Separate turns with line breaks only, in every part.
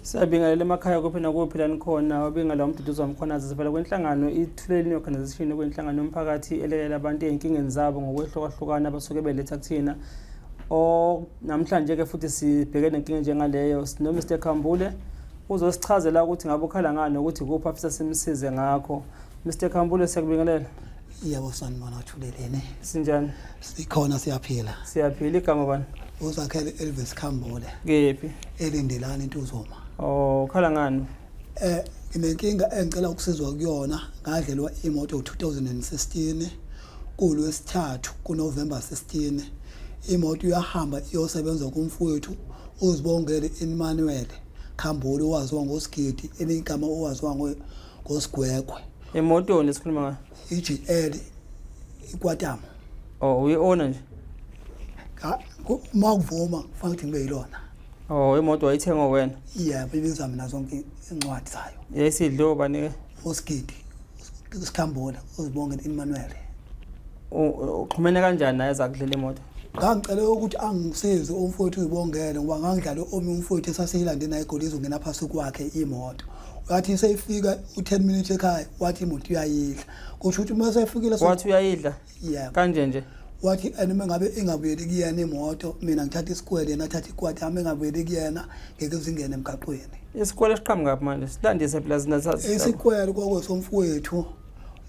Siyabingelela emakhaya kuphi nakuphi la nikhona wabingela umduduzo wamkhonazi sivela kwenhlangano ithuleli organization kwenhlangano yomphakathi elelela abantu ezinkingeni zabo ngokwehlukahlukana abasuke beletha kuthina namhlanje ke futhi sibhekene nenkinga njengaleyo no Mr Khambule uzosichazela ukuthi ngabe ukhala ngani ukuthi kuphi afisa simsize ngakho. Mr Khambule siyakubingelela.
Yebo sanibona uthulelene.
Sinjani?
Sikhona siyaphila.
Siyaphila igama bani?
Uzakhele Elvis Khambule.
Kephi?
Elindelana intuzoma.
Khala ngani?
Inenkinga engicela ukusizwa kuyona ngadlelwa imoto 2016 kuLwesithathu kuNovember 16. Imoto iyahamba iyosebenza kumfowethu uzibongele Emmanuel Khambule owaziwa ngoSigidi eligama owaziwa ngoSigwegwe.
Imoto lesikhuluma ngayo
iGL ikwatama.
Uyi-owner nje?
Makuvuma kufanele ukuthi ngibe yilona.
Imoto wayithenga wena?
Yebo, ibiza mina zonke incwadi zayo.
Yayisidlo bani ke?
uSigidi Sikhambule uzibongele Emmanuel.
Uxhumene kanjani naye zakudlela imoto?
Ngangicela ukuthi angisize umfowethu uzibongele ngoba ngangidlala omunye umfowethu esaseyilande naye egolizo ungena phasi kwakhe imoto. Wathi seyifika u10 minutes ekhaya wathi imoto uyayidla. Kusho ukuthi uma sefikile
wathi uyayidla?
Yebo.
Kanje nje.
Wathi anime ngabe ingabuyeli kuyena imoto mina ngithatha isikwele yena athatha ikwati ame ngabuyeli kuyena ngeke zingene emgaqweni.
Isikwele siqhamu ngaphi manje? Silandise Mlazi nasazi.
Isikwele kwakwesomfowethu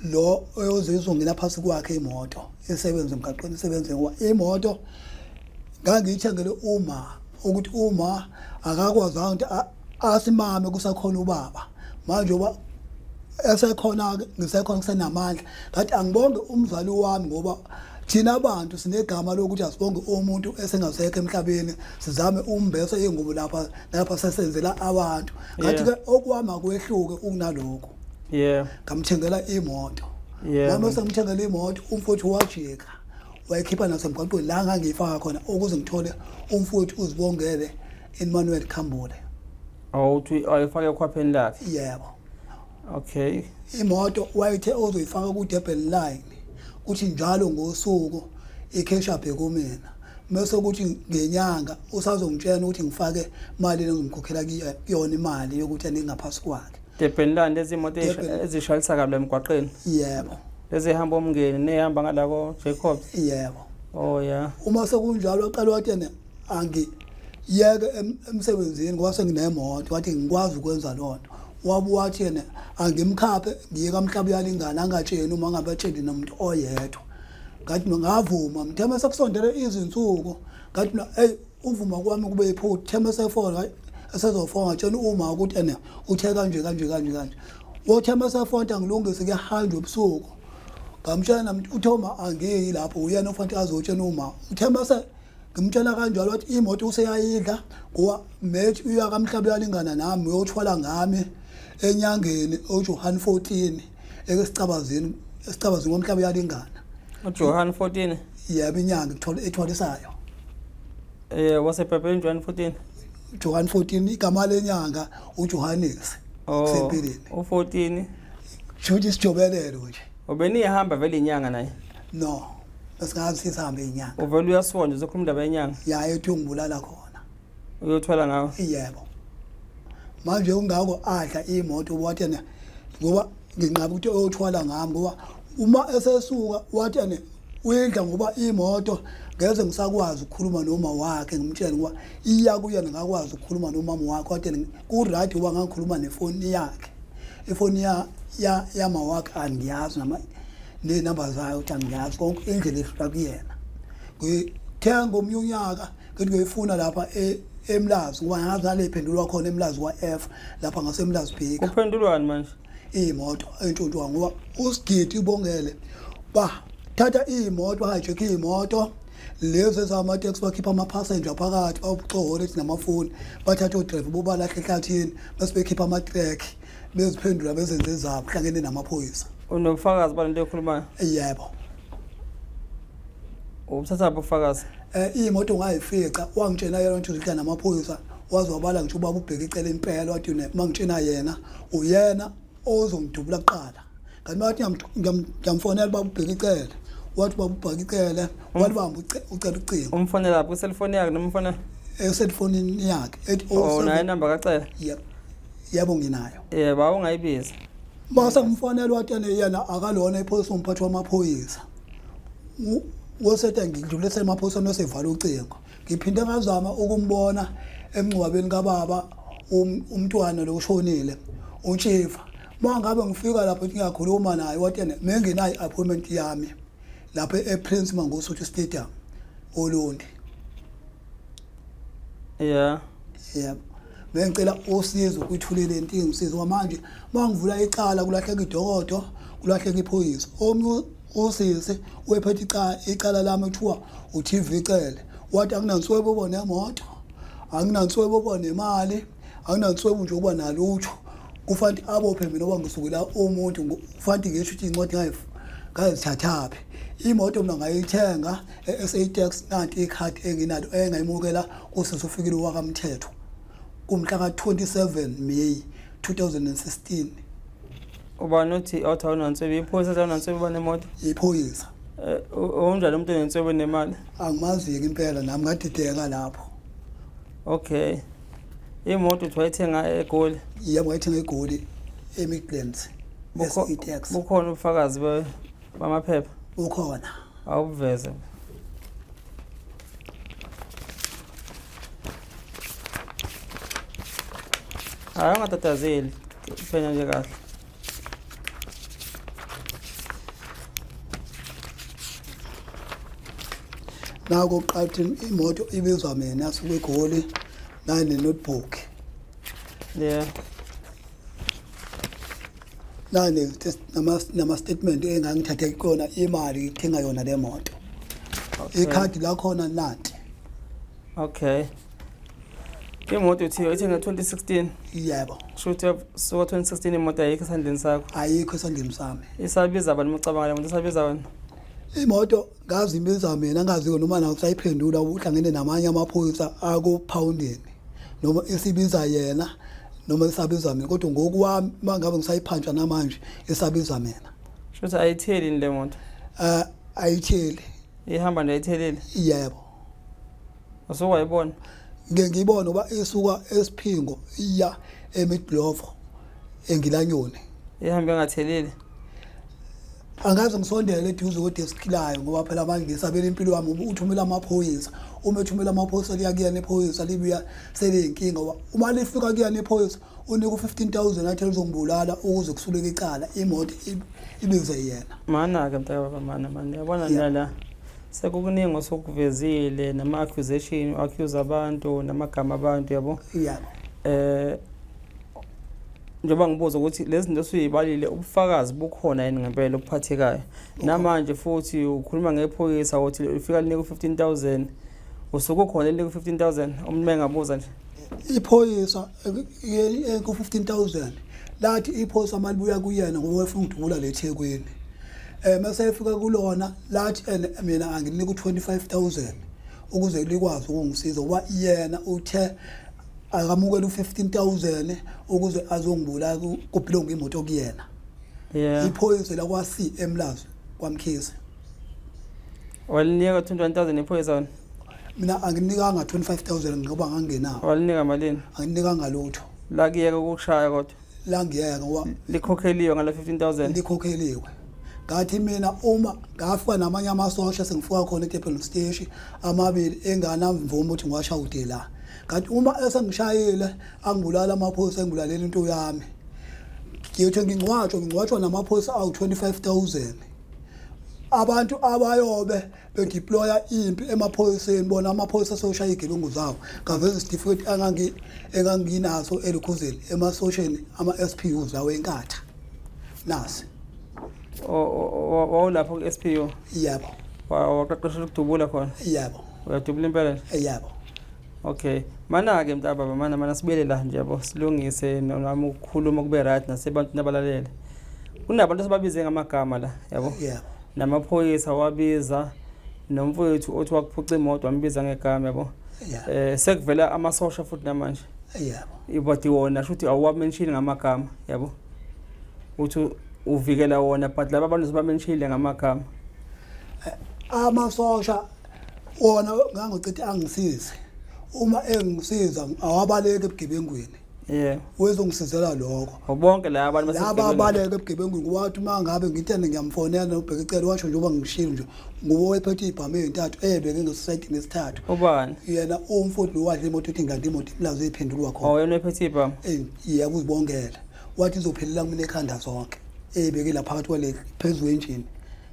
lo oyozizwa ngena phasi kwakhe imoto esebenza emgaqweni isebenze ngoba imoto ngangiyithengele ukuthi uma akakwazanga ukuthi asimame kusakhona ubaba manje oba esekhona ngisekhona kusenamandla ngathi angibonge umzali wami ngoba thina abantu sinegama lokuthi asibonge umuntu esengasekho emhlabeni sizame umbese ingubo lapha sesenzela abantu ngathi ke okwami akwehluke ukunalokho.
Yeah.
Ngamthengela imoto.
Yeah.
Mama sengithengela imoto umfowethu wajika wayikhipha nasemgwaqweni la ngangifaka khona ukuze ngithole umfowethu uzibongele Emmanuel Khambule.
Uthi ayifake khwapheni lakhe?
Yebo.
Okay.
Imoto wayithe ozoyifaka ku Durban line kuthi njalo ngosuku ikheshi abhe kumina mase ukuthi ngenyanga usazongitshela ukuthi ngifake imali engizomkhokhela kuyona imali yokuthi andingaphasi kwakhe.
Durban lezi imoto ezishayisa kabi emgwaqeni?
Yebo.
Ezihamba umngeni nehamba ngala ko Jacobs?
Yebo.
Yeah.
Uma sekunjalo aqala wathi yena angiyeke emsebenzini ngoba senginemoto wathi ngikwazi ukwenza lonto. Wabuya wathi yena angimkhaphe ngiye kaMhlaba yalingana angatsheni uma ngabe atsheli nomuntu oyedwa. Ngathi ngavuma mthema sekusondele izinsuku ngathi hey uvuma kwami kube iphutha thema sefona esezofona tshela uma ukuthi ene uthe kanje wothema sefonta ngilungise kuyahanjwa ebusuku ngamtshela nami uThoma angiyi lapho uyena ofanele azotshela uma uthema se ngimtshela kanjalo wathi imoto useyayidla ngoba methi uya kaMhlaba yalingana nami uyothwala ngami enyangeni uJohan 14 esicabazini ngoMhlaba yalingana
uJohan 14
yebo inyanga ethwalisayo
wasephepheni Johan 14
Johan 14 igama lenyanga uJohannes sempilini
u14
shothi sijobelelo nje
ubenihamba vele inyanga naye
no besingazi sihambe inyanga
uvela uyasonja uzokhuluma indaba yenyanga
yaye ethi ungibulala khona
uyothwala ngawo
yebo manje ungako adla imoto wathi yena ngoba nginqaba ukuthi oyothwala ngami ngoba uma esesuka wathi yena uyidla ngoba imoto ngeze ngisakwazi ukukhuluma noma wakhe ngimtshela ngoba iya kuyena ngakwazi ukukhuluma nomama wakhe wathi ku right uba ngikhuluma nefoni yakhe ifoni yama wakhe angiyazi nama nenamba zayo uthi angiyazi konke indlela efika kuyena ngithenga umnyaka ngithi ngiyifuna lapha eMlazi ngoba ngazi nale iphendulwa khona eMlazi kwaF lapha ngaseMlazi Bheka
kuphendulwani manje
imoto entshontshwa ngoba uSigidi ubongele thatha imoto hijack imoto lezo zama taxi bakhipha ama passenger phakathi awucohole ethi namafoni bathatha odriver bobalahle ehlathini bese bekhipha ama track beziphendula bezenze zabo hlangene namaphoyisa.
Unobufakazi balento ekhulumayo?
Yebo.
Ubuthatha ubufakazi?
Imoto ngayifica wangitshela yena ukuthi uhlala namaphoyisa wazobala ngisho ubaba ubheka icela impela wathi mangitshena yena uyena ozongidubula kuqala kanti bathi ngiyamfonela baba ubheka icela wathi baba ubheka icela wathi bamba ucela ucingo
umfonela lapho ku cellphone yakhe noma umfonela
eselfonini yakhe ethi
Oh, nayo inamba kacela.
yebo nginayo
Yebo, ungayibiza.
base ngimfonela wathi yena akalona iphoyisa umphathi wamaphoyisa wosethe ngidlulise emaphoyiseni osevala ucingo ngiphinde ngazama ukumbona emncwabeni kababa umntwana lo ushonile uNtshifa mangabe ngifika lapho ngiyakhuluma naye wathi yena mengenayo appointment yami lapha ePrince Mangosuthu Stadium Olundi
Yeah.
Bengicela usizo kwithulile intingi umsizo manje mangivula icala kulahleka idokodo kulahleka iphoyisa omnye usisi wephethe icala lami ethiwa uTV icele wathi anginanswebo bona nemoto anginanswebo bona nemali anginanswebo nje ukuba nalutho kufanele abophe mina oba ngisukela umuntu kufanele ngisho ukuthi incwadi ngayizithathaphi imoto mina ngayithenga eSatex nanti ikhadi enginalo engayimukela kusise ufikile wakamthetho kumhla ka27 May 2016
Uba nothi awunanswebo iphoyisa awunanswebo banemoto
iphoyisa
unjani umuntu onenswebo nemali
angimazi impela nami ngadideka lapho
Okay imoto uthwayithenga eGoli
yebo ngayithenga eGoli eMidlands Itaxi
bukhona ubufakazi bamaphepha
ukhona
awubuveze hayi ungatatazeli phenya nje kahle
nako uqathi imoto ibizwa mina asuke eGoli nane notebook
yeah
nane nama statement engangithathe kona imali ithenga yona le moto ikhadi la khona nanti
okay imoto uthiyo ithenga 2016
yebo
shothi so 2016 imoto ayikho esandleni sakho
ayikho esandleni sami
isabiza abantu mucabanga le moto isabiza wena
imoto ngazi imbiza mina ngaziyo noma nawo sayiphendula uhlangene namanye amaphoyisa akuPoundeni noma isibiza yena noma isabiza mina kodwa ngokuwami mangabe ngisayiphantsha namanje isabiza mina
shothi ayitheli le moto
ayitheli
ihamba nje ayithelile
yebo
usukwayibona
ngiyibona uba isuka esiphingo iya eMidlovo engilanyoni
ihamba engathelile
angaze ngisondele eduze kodeskhilayo ngoba phela manje ngisabela impilo yami uthumela amaphoyisa uma ethumela amaphoyisa liyakuyena ephoyisa libuya seleyinkinga uma lifika kuyena ephoyisa unika u15000 athi uzongibulala ukuze kusuleke icala imoto ibize yena
mana ke mntaka baba mana yabona la sekukuningi osokuvezile nama accusation accuse abantu namagama abantu yabo
yebo
njengoba ngibuza ukuthi lezi zinto suyibalile ubufakazi bukhona yini ngempela obuphathekayo namanje futhi ukhuluma ngephoyisa uthi ufika linika u15000 usuku khona linika u15000 umuntu engabuza nje
iphoyisa ku15000 lathi iphoyisa malibuya kuyena ngoba efuna ukudubula leThekwini mase efika kulona lathi mina anginika u25000 ukuze likwazi ukungisiza ngoba yena uthe akamukela u15000 ukuze azongibula kubhilonga imoto kuyena iphoyisa la kwaC eMlazi kwamkhisi
walinika 21000 iphoyisa wona
mina anginikanga 25000 ngoba ngangenawo
walinika malini
anginikanga lutho
la kiyeka ukushaya kodwa
la ngiyeka ngoba
likhokheliwe ngala 15000
likhokheliwe ngathi mina uma ngafika namanye amasosha sengifika khona eThekwini station amabili enganamvumo ukuthi ngiwashawude la kanti uma esengishayile angibulala amaphoyisa engibulalela into yami ngiyothi ngingcwatshwa namaphoyisa awu25000 abantu abayobe bedeploya impi emaphoyiseni bona amaphoyisa asoshaya igelungu zawo ngaveza certificate enganginaso elikhuzeli emasosheni ama-SPUs lawo enkatha nasi
wawulapho ku-SPU
yebo
waqeqeshela ukudubula khona
yebo
uyadubula impela
yebo
okay mana-ke mntaba mana sibuyele la nje yabo silungise nami ukukhuluma kube right nasebantwini abalalele kunabantu asebabize ngamagama la yabo
yebo
namaphoyisa wabiza nomfowethu othi wakuphuca imoto wambiza ngegama yabo sekuvela amasosha futhi namanje
yebo
ibodi wona shuthi awuwamenshini ngamagama yabo uthi uvikela wona but laba abantu sebamenshile ngamagama
amasosha wona ngangokuthi angisize uma engisiza awabaleke ebugebengwini wezongisizela lokho
bonke la abantu
laba abaleke ebugebengwini kwathi mangabe ngithende ngiyamfonela nobheka icela washo njengoba ngishilo nje ngubo wephethe ibhamu ezintathu ebeke ngesayidini esithathu
ubani
yena umfundi wadla imoto ethi ngandi imoto Mlazi ephendulwa khona
yena ephethe ibhamu
yebo uzibongela wathi izophelela kumina ekhanda zonke ebeke la phakathi kwale phezulu engine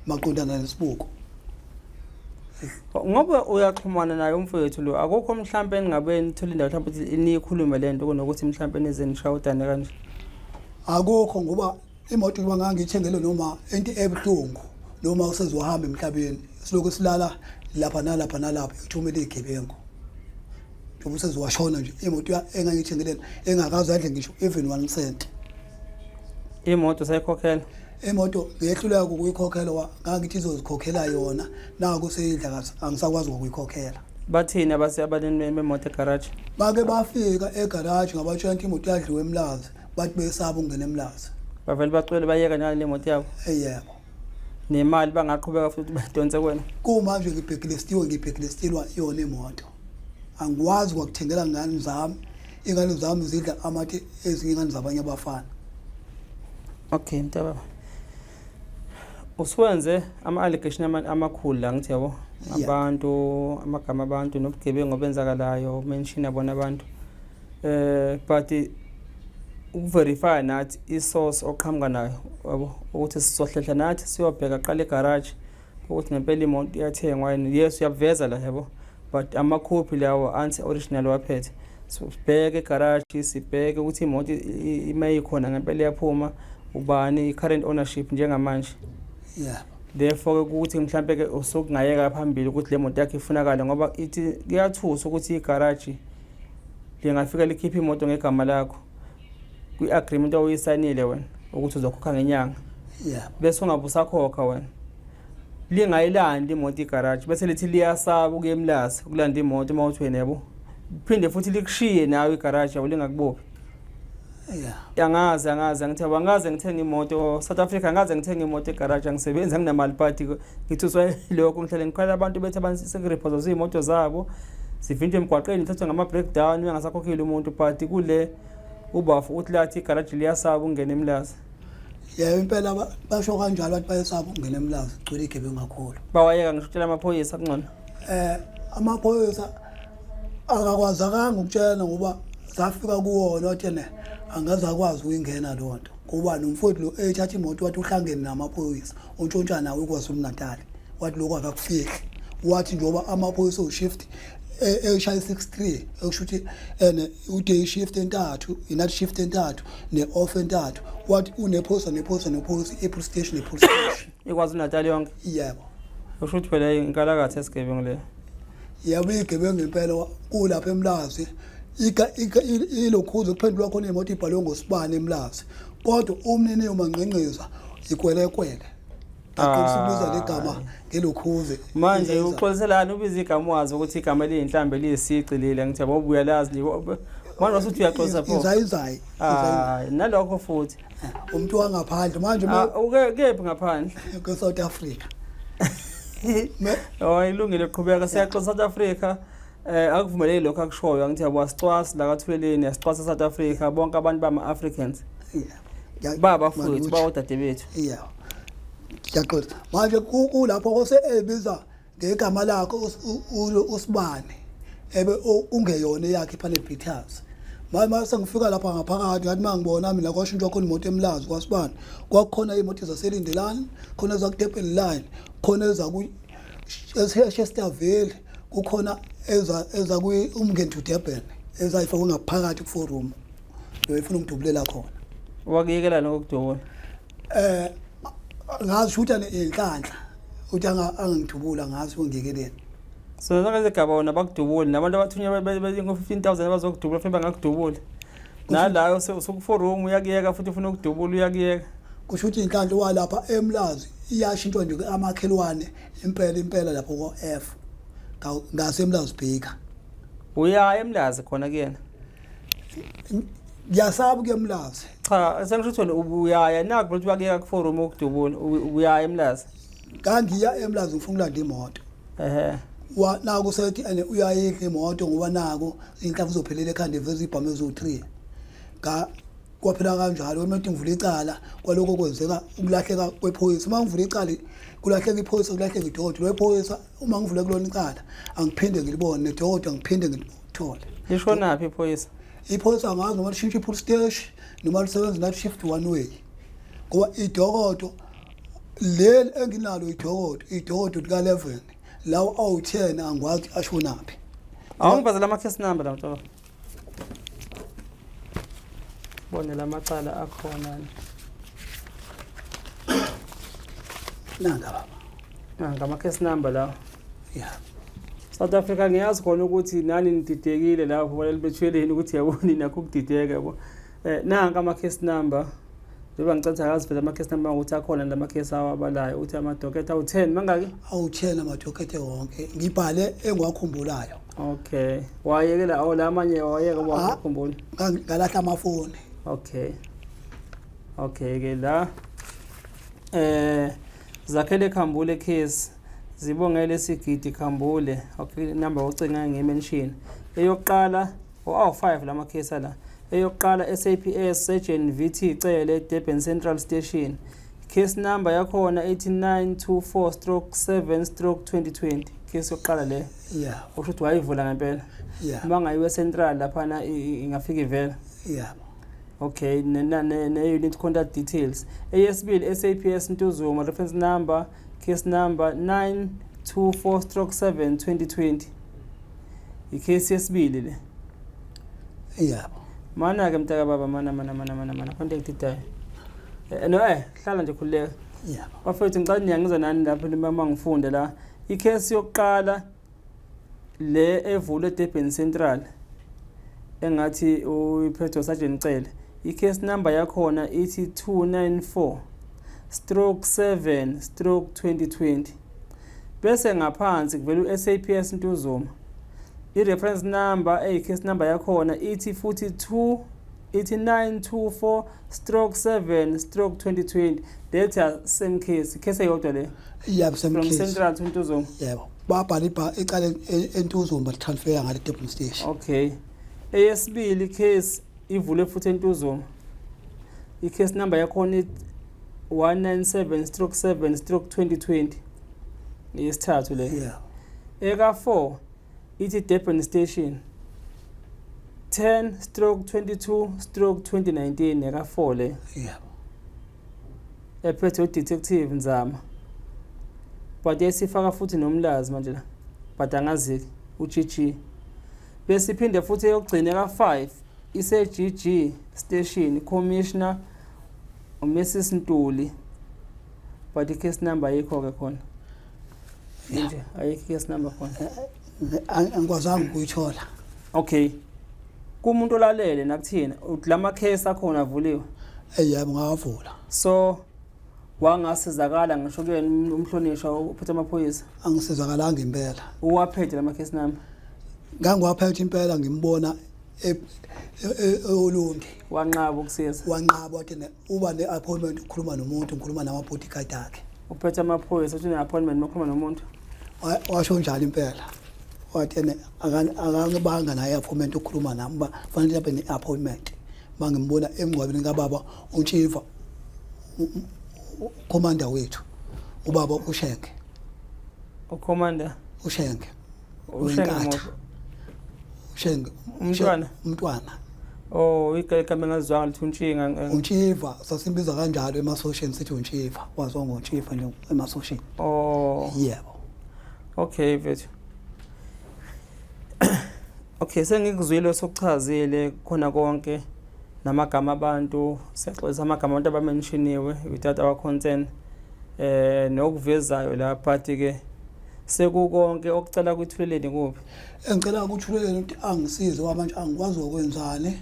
maqondana nesibuko
ngoba uyaxhumana naye umfowethu lo akukho mhlambe engabe nithola indawo mhlawumbe ukuthi inikhulume lento kunokuthi mhlambe nezenishawudane kanje
akukho ngoba imoto kuba ngangithengele noma into ebuhlungu noma usezohamba emhlabeni siloko silala lapha nalapha ithumele igebengu njengoba usezowashona nje imoto engangithengeleni engakazi adle ngisho even 1 cent
imoto sayikhokhela
imoto ngehluleka ukuyikhokhela ngangithi izozikhokhela yona naku seyidla kahle angisakwazi ukuyikhokhela
bathini abaleni bemoto egarage
bake bafika egarage ngabatshela ukuthi imoto yadliwe Mlazi bathi besaba ukungena eMlazi
bavele bacwele bayeka nale moto yabo
yebo
nemali bangaqhubeka futhi badonse kwena
kumanje ngibhekilestilwa yona imoto angikwazi ukuthengela ngani zami ingane zami zidla amathi ezinye ingane zabanye abafana
okay mntaba uswenze ama-allegation amakhulu la ngithi yabo abantu amagama abantu nobugebengu obenzakalayo mention bona abantu but ukuverify nathi isource oqhamuka nayo yabo ukuthi sizohlehla nathi siyobheka qala egarage ukuthi ngempela imoto iyathengwa yes uyaveza la yabo but amakhophi lawo anti original waphethe sibheke egarage sibheke ukuthi imoto imayikhona ngempela iyaphuma ubani current ownership njengamanje therefore ukuthi mhlambe ke usukungayeka phambili ukuthi le moto yakhe ifunakala ngoba ithi kuyathusa ukuthi igarage lingafika likhipha imoto ngegama lakho kwi-agreement oyisayinile wena ukuthi uzokhokha ngenyanga bese ungabusakhokha wena lingayilandi imoto igarage bese lithi liyasaba ukuya eMlazi ukulanda imoto emawuthweni yabo phinde futhi likushiye nawe igarage yabo lingakubophi angazi ngithi abangaze ngithenga imoto South Africa angaze ngithenga imoto egarage angisebenza nginamali party ngithuswa lokho ngihlale ngikhwela abantu bethi abansisengirepose imoto zabo sivinje emgwaqeni thathwe ngama breakdown uyangasakhokhile umuntu party kule ubafu uthi lathi igarage liyasaba ungena eMlazi
impela basho kanjalo bathi bayasaba ungena eMlazi gcwele igebengu kakhulu
bawayeka ngishutshela amaphoyisa kungcono
amaphoyisa akakwazakanga ukutshela ngoba zafika kuwona wathi angaze akwazi ukungena lonto kuba nomfowethu lo ethatha imoto wathi uhlangene namaphoyisa untshontsha nawe kwaZulu Natal wathi lokho akakufiki wathi njoba amaphoyisa ushift eshaya 63 ekusho ukuthi uday shift entathu inathi shift entathu ne-off entathu wathi unephoyisa e-police station
ikwaZulu Natal yonke
yebo
usho ukuthi phela inkalakathe esigebengu le
yabo igebengu impela kulapha eMlazi ilokhuzo kuphendulwa khona imoto ibhalwe ngosibane eMlazi kodwa umnini umangqengqeza ikwelekwele akusibuza legama ngelokhuze
manje uxoliselana ubiza igama wazi ukuthi igama eliyinhlambe liyisici lile ngithi yabo ubuya lazi manje wasuthi uyaxolisa pho
izayizayi
nalokho futhi
umuntu wangaphandle manje
ukephi ngaphandle
South Africa
ilungile uqhubeka siyaxoxa South Africa akuvumeleki lokho akushoyo angithi yabo asicwasi la kathuleleni asicwasa South Africa bonke abantu bama-Africans baba futhi bawodade bethu
ngiyaqoqa manje kulapho kose ebiza ngegama lakho usibane ebe ungeyona yakhe phane Peters manje sengifika lapha ngaphakathi ngathi mangibona mina kwashintshwa khona imoto eMlazi kwaSibani kwakukhona imoto zaselindelani khona ezakudepel line khona ezaku Chesterville kukhona eza umngeni to Durban ezayifakwe ngaphakathi ku forum lo ifuna ukudubulela khona
wakuyekela lokudubula
ngazi ukuthi enhlanhla uthi angangidubula ngazi ungekeleni
so nakaze gaba wona bakudubula nabantu abathunya ngo 15000 bazokudubula futhi bangakudubula nalayo usuku forum uyakuyeka futhi ufuna ukudubula uyakuyeka
kusho ukuthi inhlanhla walapha eMlazi iyashintshwa nje amakhelwane impela lapho ko F ngaseMlazi bheka
uya eMlazi khona kuyena
ngiyasaba kuyeMlazi
cha sengisho ukuthi ubuyaya naku ukuthi wakuyeka ku forum ukudubula ubuyaya eMlazi
kangiya eMlazi ngifuna ukulanda imoto naku sethi ene uyayidla imoto ngoba naku inhlavu zophelela ekhanda veze ibhamu ezo3 kwaphela kanjalo umuntu ngivula icala kwaloko kwenzeka ukulahleka kwephoyisa uma ngivula icala kulahleka iphoyisa kulahleka idodo lephoyisa uma ngivule kulona icala angiphinde ngilibone nedodo angiphinde ngilithole
lishona phi iphoyisa
iphoyisa ngazi noma lishintshe ipolice station noma lisebenza nathi shift one way ngoba idokodo leli enginalo idokodo lika 11 lawo awu10 angikwazi ashonaphi
awungibazela ama case number la mntwana bone lamacala akhona
nanga baba
ama case number la
yeah
South Africa ngiyazi khona ukuthi nani nididekile lapho baleli bethweleni ukuthi yaboni nakho ukudideka yabo nanga ama case number njengoba ngicela akazi vele ama case number ukuthi akhona lama case awabalayo ukuthi amadoketa awu10 mangaki
awu10 amadoketa wonke ngibhale engwakhumbulayo
okay wayekela awu lamanye wayeka wakhumbula
ngalahla amafoni
okay ke la zakhele khambule case zibongele sigidi khambule okay number ucinga ngimention eyokuqala awu5 lama case la eyokuqala SAPS Surgeon VT icele Durban Central Station case number yakhona 8924/7/2020 case yokuqala le
yeah
usho ukuthi wayivula ngempela
yeah
mangayiwe central lapha ingafika ivela
yeah
okay ne unit contact details eyesibili SAPS Ntuzuma reference number case number 924/7/2020 icase yesibili le
yeah
mana ke mtaka baba mana contact detail no hlala nje khuleka
yeah
bafethu ngicela niyangiza nani lapho nima ngifunde la icase yokuqala le evule Durban Central engathi uyiphetho Sergeant Cele icase number yakhona ithi 294/7/2020 bese ngaphansi kuvela SAPS Ntuzuma i-reference number case number yakhona ithi futhi 924/7/2020 data same case eyodwa le
yeah same
from
case
Central to Ntuzuma
yebo babhala icala eNtuzuma transfer ngale Durban station
okay eyesibili case ivule futhi eNtuzuma icase number yakhona 197/7/2020 yesithathu le
yeah
eka 4 ithi Durban station 10/22/2019 eka 4 le
yeah
ephethe detective Nzama but yesifaka futhi noMlazi manje la but angazi uGG bese iphinde futhi eyogcina eka 5 ise GG station commissioner uMrs Ntuli but icase number ayikho ke khona nje ayikho case number khona
angikwazanga ukuyithola
okay kumuntu olalele nakuthina lama case akhona avuliwe
yebo ngawavula
so wangasizakala ngisho kuyena umhlonishwa uphethe amaphoyisa
angisizakalanga impela
uwaphethe lama case number
ngangiwaphethe impela ngimbona eOlundi
wanqaba ukusiza
wanqaba wathi uba neappointment ukukhuluma nomuntu ngikhuluma nama-bodyguard akhe
uphethe amaphoyisa uthi ne-appointment makhuluma nomuntu
washo njalo impela wathi akangibanga naye appointment ukukhuluma nami uba fanele abe ne-appointment uma ngimbona emngcwabeni kababa uNtshiva ukhomanda wethu ubaba uShenke
ukhomanda
uShenke Shenke umntwana
igama ngazwanga lithi uNtshinga
uNtshiva sasimbiza kanjalo emasocial sithi uNtshiva wazwa ngoNtshiva nje emasocial yebo
okay mfethu okay sengikuzwile sokuchazile khona konke namagama abantu sexoxa amagama abantu abamenshiniwe without our consent nokuvezayo lapha ke sekukonke okucela kwithuleleni kuphi
engicela ukuthuleleni ukuthi angisize kwamanje angikwazi ukwenzani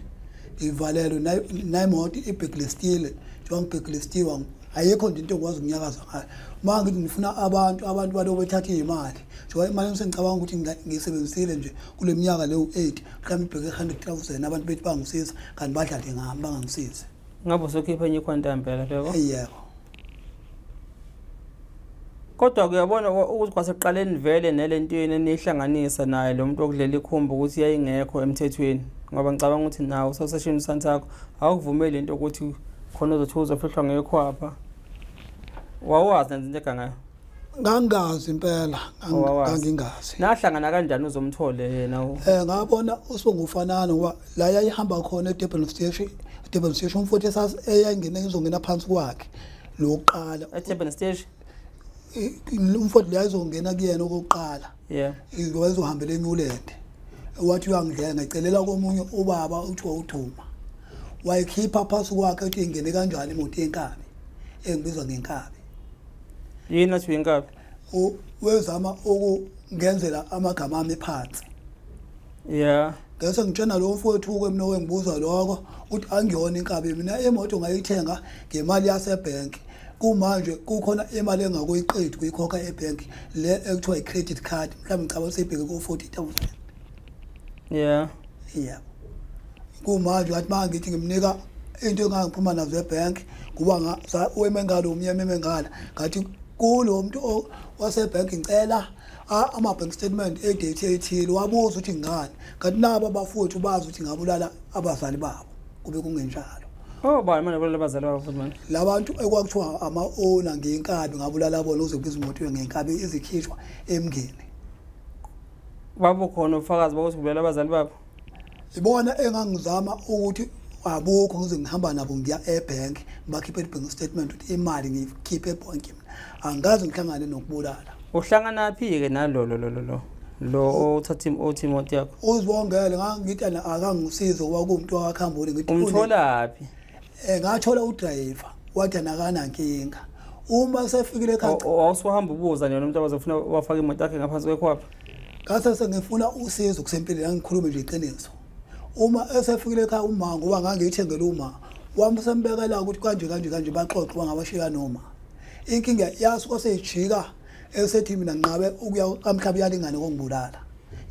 ivalelo nayimoto ibheklistiwe njengoba ibheklistiwa ayikho nje into okwazi ukunyakaza ngayo manje ngifuna abantu balo bethatha imali njengoba imali engicabanga ukuthi ngisebenzisile nje kule minyaka le u8 mhlawumbe ibheke 100,000 abantu bethi bangisiza kanti badlale ngami bangangisiza
ngabe sokhipha enye ikhwanta impela pheko
yebo
Kodwa kuyabona ukuthi kwasekuqaleni vele nelentweni enihlanganisa naye lo muntu okudlela ikhumba ukuthi yayingekho emthethweni ngoba ngicabanga ukuthi nawo soseshini santakho awukuvumeli into ukuthi khona uzothi uzofihlwa ngekhwapha wawazi into egangayo
ngangazi impela ngangingazi
nahlangana kanjani uzomthole yena
ngabona usibongufanana ngoba la yayihamba khona eDurban station umfowethu eyayingena izongena phansi kwakhe lokuqala
eDurban station
umfowethu la izongena kuyena okokuqala izohambela eNewland wathi uyangidlela ngicelela komunye ubaba uthiwa uDuma wayikhipha phansi kwakhe ethi ingene kanjani imoto yenkabi engibizwa ngenkabi
yini athi inkabi
wezama ukungenzela amagama ami phansi ngase ngitshena lo mfowethu kwemina wengibuza lokho uthi angiyona inkabi mina imoto ngayithenga ngemali yasebhenki kumanje kukhona imali engakuyiqedi kuyikhokha ebank le ekuthiwa i-credit card mhlawumbe ngicabanga seyibheke ku-40,000 kumanje wathi manje ngithi ngimnika into engangiphuma nazo ebank kuba weme ngalo umnyama emengala ngathi kulo muntu wasebhank ngicela ama-bank statement edate ethile wabuza ukuthi ngani kanti nabo abafowethu bazi ukuthi ngabulala abazali babo kube kungenjalo
bani manje abulala abazali babo futhi manje
labantu ekwakuthiwa ama-owner ngenkabi ngabulala bona uzokubiza imoto ngenkabi izikhishwa emngeni
babo khona ubufakazi bokuthi kubulala abazali babo
ibona engangizama ukuthi abukho ngize ngihamba nabo ngiya ebank bakhiphe i-bank statement ukuthi imali ngiyikhiphe ebhanki angazi ngihlangane nokubulala
uhlangana phi-ke lo uthatha imoto yakho
uzibongele ngangithi akangisize kwakuwumuntu wakhambule ngithi
umtholaphi
ngathola udrayiva wathi anakanankinga uma sefikile ekhaya
wawusuhamba ubuza nje umuntu abazofuna wafaka imoto yakhe ngaphansi kwekhwapha
ngase sengifuna usizo kusempilweni ngikhulume nje iqiniso uma esefikile ekhaya uma ngoba ngangiyithengele uma wami sembekela ukuthi kanje baxoxe bangabashika noma inkinga yasuka seyijika esethi mina nqabe ukuya kamhlabi yalingane ngongibulala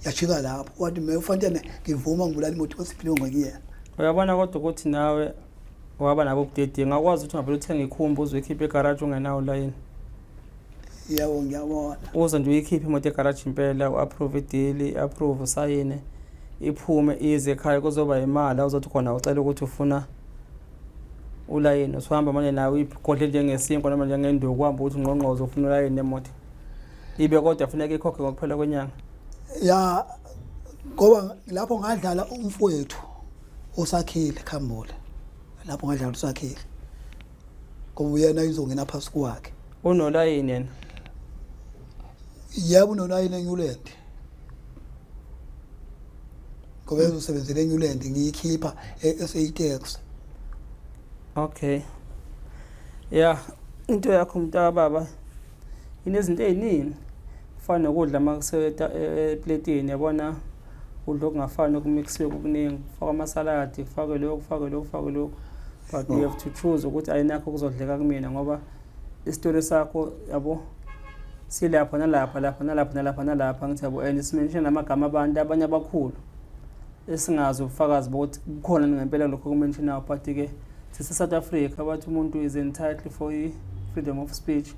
yajika lapho wathi mefanele ngivuma ngibulala imoto osiphile ngokuyena
uyabona kodwa ukuthi nawe waba nabo ubudede ngakwazi ukuthi ungavele uthenge ikhumba uzoyikhipha egarage ungenawo line
yabo ngiyabona
uze nje uyikhiphe imoto egarage impela u-approve ideal approve usayine iphume ize ekhaya kuzoba imali awuzothi khona ucela ukuthi ufuna ulayini usuhamba manje nawe igodle njengesinkwa noma njengenduku kuhamba ukuthi ungqongqozo ufuna ulayini nemoto ibe kodwa kufuneka ikhokhe ngokuphela kwenyanga
ngoba lapho ngadlala umfowethu usakhile khambule lapho ngadlala usakhile ngoba uyena izongena phasi kwakhe
unolayini yena
yebo unolayini eNewland ngoba uzosebenzela eNewland ngiyikhipha e-Itaxi
okay into yakho mntababa inezinto eziningi fana ukudla makuseta eplatini yabona udla okungafani okumixwe okuningi faka amasaladi kufake lokho but you have to choose ukuthi ayinakho kuzodleka kumina ngoba istory sakho yabo silapha nalapha ngithi yabo and simention namagama abantu abanye abakhulu esingazi ubufakazi bokuthi kukhona ngempela lokho kumentionayo but ke South Africa abathi umuntu is entitled for freedom of speech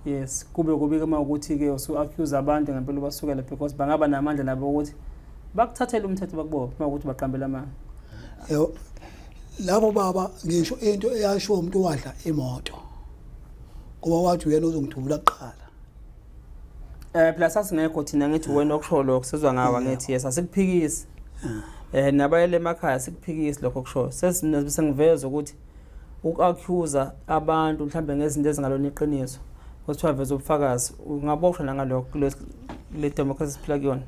yes kube kubika ukuthi ke usu-accuse abantu ngempela basukela because bangaba namandla nabo ukuthi bakuthathele umthetho bakubophe ukuthi baqambela amanga
labo baba ngisho into eyasho umuntu wadla imoto ngoba wathi uyena uzongidubula kuqala
plus asingekho thina ngithi wena okusho lokho sizwa ngawa ngithi yes asikuphikisi nabayele emakhaya sikuphikisi lokho kusho sesingiveza ukuthi uku-accuse abantu mhlambe ngezinto ezingalona iqiniso kuthiwa veza ubufakazi ungaboshwa nangalokho le democracy siphila kuyona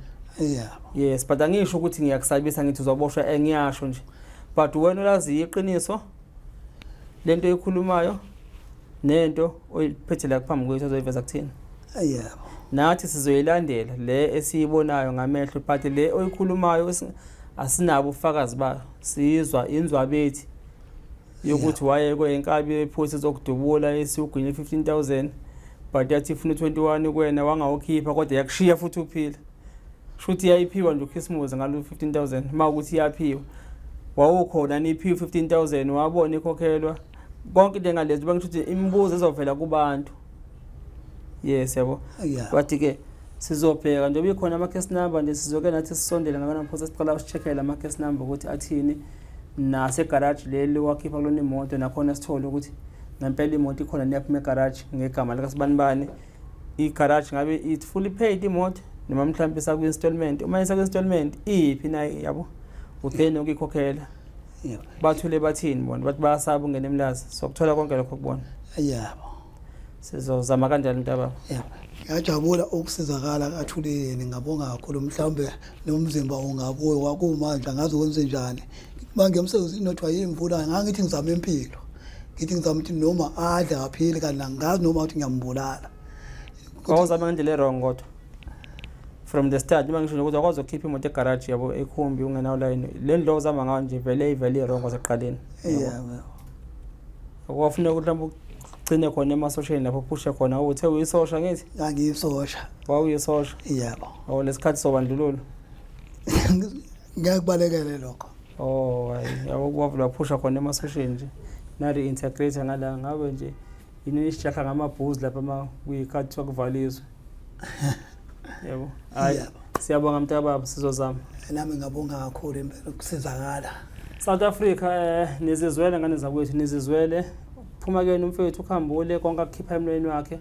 yes but angisho ukuthi ngiyakusabisa ngithi uzoboshwa ngiyasho nje but wena ulazi iqiniso lento ekhulumayo nento oyiphethe la kuphambi kwethu ozoyiveza kuthina nathi sizoyilandela le esiyibonayo ngamehlo but le oyikhulumayo asinabo ubufakazi bayo sizwa inzwa bethi yokuthi waye kwenkabi ephosi zokudubula esiyugwini 15,000 but yathi ifuna 21 kuwena wangawukhipha kodwa yakushiya futhi uphila shuthi yayiphiwa nje uKhisimuzi ngalo 15,000 mawukuthi yaphiwa wawukhona niphiwa 15,000 wabona ikhokhelwa konke into engalezi bangisho ukuthi imibuzo ezovela kubantu yes yabo
Yeah.
bathi ke sizobheka njengoba ikhona ama-case number nje sizoke nathi sisondele ngakanaphosa siqala sicheckele ama-case number ukuthi athini nasegaraji leli wakhipha kulona imoto nakhona sithole ukuthi ngempela imoto ikhona neyaphuma egaraji ngegama likasibanibani igaraji ngabe it fully paid imoto noma mhlawumbe saku-installment uma isaku-installment iyiphi nayo yabo utheni ukuyikhokhela
Yebo.
bathule bathini bona bathi bayasaba ungene Mlazi sokuthola konke lokho kubona
Yebo.
sizozama kanjani mntababa
Yebo. Ngiyajabula ukusizakala kathuleni ngabonga kakhulu mhlawumbe nomzimba ungabuye wakumanje angazi ukwenze njani manje umsebenzi inothiwa yimvula ngangithi ngizama impilo ngithi ngizama ukuthi noma adle aphile kanti angazi noma ukuthi ngiyambulala
kwawuzama ngendlela e-wrong kodwa from the start uma ngisho ukuthi akwazi ukukhipha imoto egaraji yabo ekhumbi ungenawo line le ndlo ozama ngayo nje vele i-wrong kwasekuqaleni
yebo
akwafuna ukuthi mhlawumbe ugcine khona emasosheni lapho phushe khona uthe uyisosha ngithi
ngiyisosha
wawuyisosha
yebo
lesikhathi sobandlululo
ngiyakubalekela lokho
hayi yabo kwavula phusha khona emasosheni nje nari integrator ngala ngabe nje yini isijahla ngamabhuzi lapha kuyikhathi kwakuvaliswa yebo hayi siyabonga mntababa sizozama
nami ngabonga kakhulu impela ukusizakala
South Africa nizizwele ngane zakwethu nizizwele phuma ke umfethu ukhambule konke akukhipha emlweni wakhe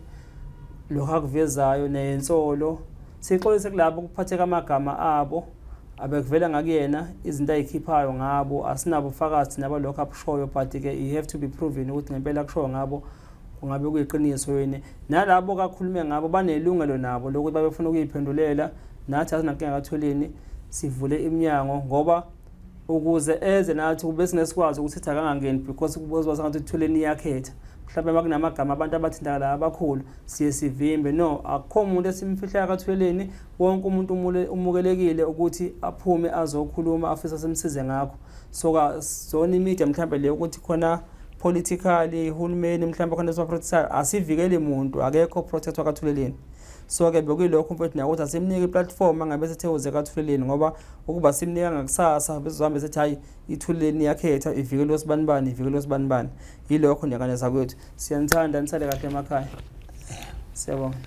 lokho akuvezayo neyensolo sixolise kulabo kuphatheka amagama abo abekuvela ngakuyena izinto ayikhiphayo ngabo asinabo ufakazi nabo lokho abushoyo but ke you have to be proven ukuthi ngempela akushoyo ngabo kungabe kuyiqiniso yini nalabo kakhulume ngabo banelungelo nabo lokuthi babefuna ukuyiphendulela nathi asinankinga kathuleni sivule iminyango ngoba ukuze eze nathi kube sinesikwazi ukuthi sithi akangangeni because kubozwa sengathi uthuleni yakhetha mhlawumbe makunamagama abantu abathinta la abakhulu siye sivimbe no akukho umuntu esimfihla kathuleni wonke umuntu umukelekile ukuthi aphume azokhuluma afisa semsize ngakho soka zona imedia mhlawumbe le ukuthi khona politically uhulumeni mhlawumbe khona soprotector asivikele umuntu akekho protector kathuleleni so ke bekuyilokho mfethu nakuthi asimnike iplatform angabe sethe uze kathuleleni ngoba ukuba simnika ngakusasa bezohambe sethi hayi ithuleleni yakhetha ivikele losibanibani ivikele losibanibani yilokho ndiyakane zakwethu siyanithanda nisale kahle emakhaya siyabonga